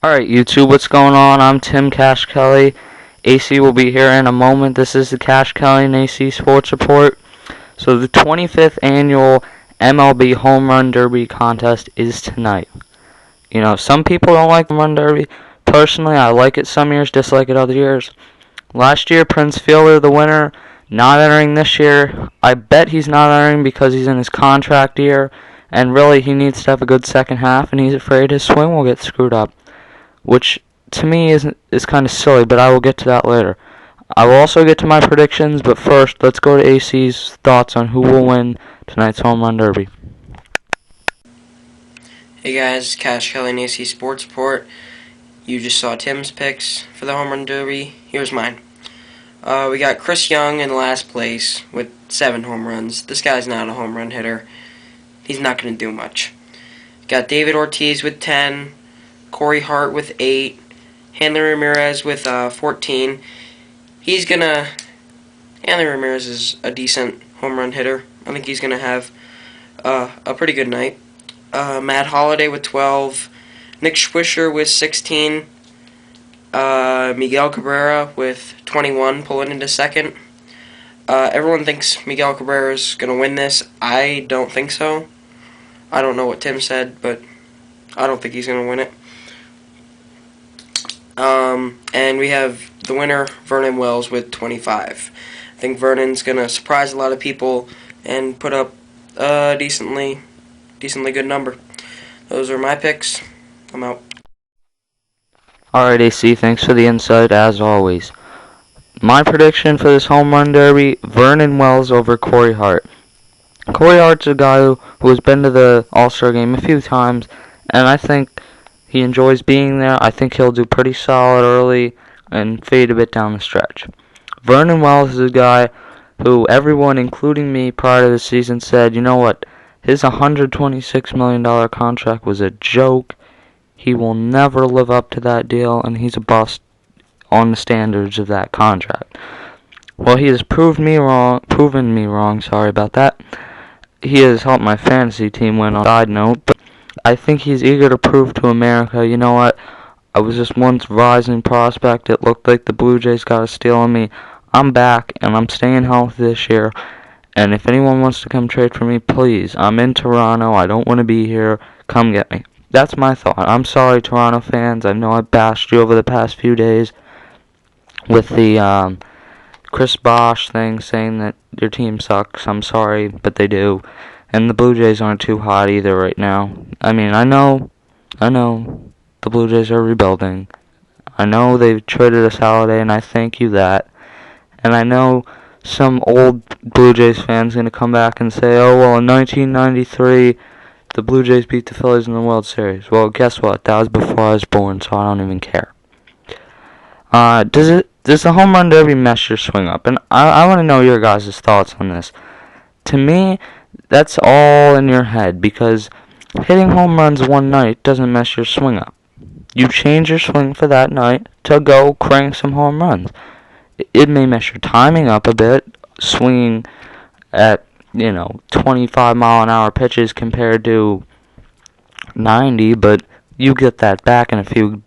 Alright, YouTube, what's going on? I'm Tim Cash Kelly. AC will be here in a moment. This is the Cash Kelly and AC Sports Report. So the 25th annual MLB Home Run Derby contest is tonight. You know, some people don't like the Home Run Derby. Personally, I like it some years, dislike it other years. Last year, Prince Fielder, the winner, not entering this year. I bet he's not entering because he's in his contract year, and really he needs to have a good second half, and he's afraid his swing will get screwed up, which to me is kind of silly, but I will get to that later. I will also get to my predictions, but first, let's go to AC's thoughts on who will win tonight's Home Run Derby. Hey guys, Cash Kelly and AC Sports Report. You just saw Tim's picks for the Home Run Derby. Here's mine. We got Chris Young in last place with 7 home runs. This guy's not a home run hitter. He's not going to do much. Got David Ortiz with 10. Corey Hart with 8, Hanley Ramirez with 14. Hanley Ramirez is a decent home run hitter. I think he's gonna have a pretty good night. Matt Holliday with 12, Nick Swisher with 16, Miguel Cabrera with 21, pulling into second. Everyone thinks Miguel Cabrera is gonna win this. I don't think so. I don't know what Tim said, but I don't think he's gonna win it. And we have the winner, Vernon Wells, with 25. I think Vernon's going to surprise a lot of people and put up a decently good number. Those are my picks. I'm out. Alright, AC, thanks for the insight, as always. My prediction for this Home Run Derby, Vernon Wells over Corey Hart. Corey Hart's a guy who has been to the All-Star game a few times, and I think he enjoys being there. I think he'll do pretty solid early and fade a bit down the stretch. Vernon Wells is a guy who everyone, including me, prior to the season said, you know what, his $126 million contract was a joke. He will never live up to that deal, and he's a bust on the standards of that contract. Well, he has proven me wrong, sorry about that. He has helped my fantasy team win on a side note, but I think he's eager to prove to America, you know what, I was just once rising prospect. It looked like the Blue Jays got a steal on me. I'm back, and I'm staying healthy this year. And if anyone wants to come trade for me, please. I'm in Toronto. I don't want to be here. Come get me. That's my thought. I'm sorry, Toronto fans. I know I bashed you over the past few days with the Chris Bosh thing, saying that your team sucks. I'm sorry, but they do. And the Blue Jays aren't too hot either right now. I mean, I know the Blue Jays are rebuilding. I know they've traded us Holiday, and I thank you that. And I know some old Blue Jays fans going to come back and say, oh, well, in 1993, the Blue Jays beat the Phillies in the World Series. Well, guess what? That was before I was born, so I don't even care. Does the Home Run Derby mess your swing up? And I want to know your guys' thoughts on this. To me, that's all in your head, because hitting home runs one night doesn't mess your swing up. You change your swing for that night to go crank some home runs. It may mess your timing up a bit, swinging at, 25-mile-an-hour pitches compared to 90, but you get that back in a few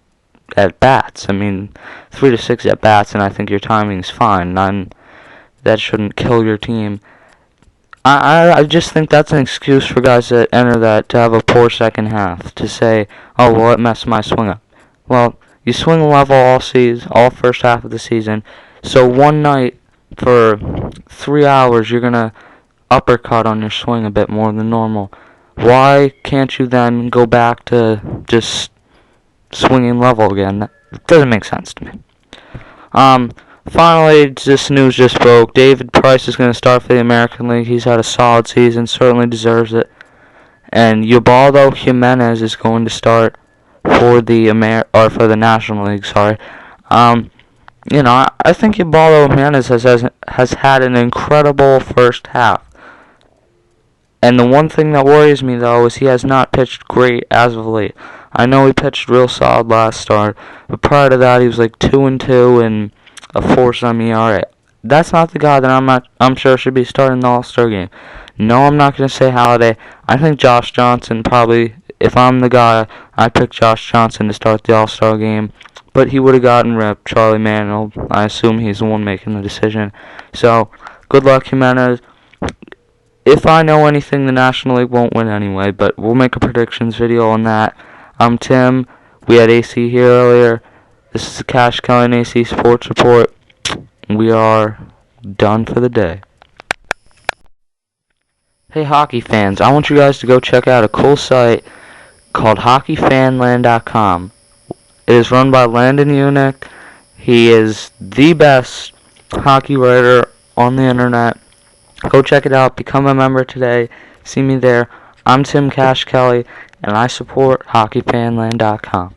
at-bats. I mean, 3 to 6 at-bats, and I think your timing's fine. That shouldn't kill your team. I just think that's an excuse for guys that enter that to have a poor second half, to say, oh, well, it messed my swing up. Well, you swing level all first half of the season, so one night for 3 hours you're going to uppercut on your swing a bit more than normal. Why can't you then go back to just swinging level again? That doesn't make sense to me. Finally, this news just broke. David Price is going to start for the American League. He's had a solid season, certainly deserves it. And Ubaldo Jimenez is going to start for the National League. Sorry. I think Ubaldo Jimenez has had an incredible first half. And the one thing that worries me, though, is he has not pitched great as of late. I know he pitched real solid last start, but prior to that, he was like 2-2 and a 4-some ERA. That's not the guy that I'm sure should be starting the All-Star game. No, I'm not going to say Holiday. I think Josh Johnson probably if I'm the guy, I pick Josh Johnson to start the All-Star game. But he would have gotten ripped. Charlie Manuel, I assume he's the one making the decision. So, good luck, Jimenez. If I know anything, the National League won't win anyway, but we'll make a predictions video on that. I'm Tim. We had AC here earlier. This is the Cash Kelly and AC Sports Report. We are done for the day. Hey, hockey fans, I want you guys to go check out a cool site called hockeyfanland.com. It is run by Landon Unick. He is the best hockey writer on the internet. Go check it out. Become a member today. See me there. I'm Tim Cash Kelly, and I support hockeyfanland.com.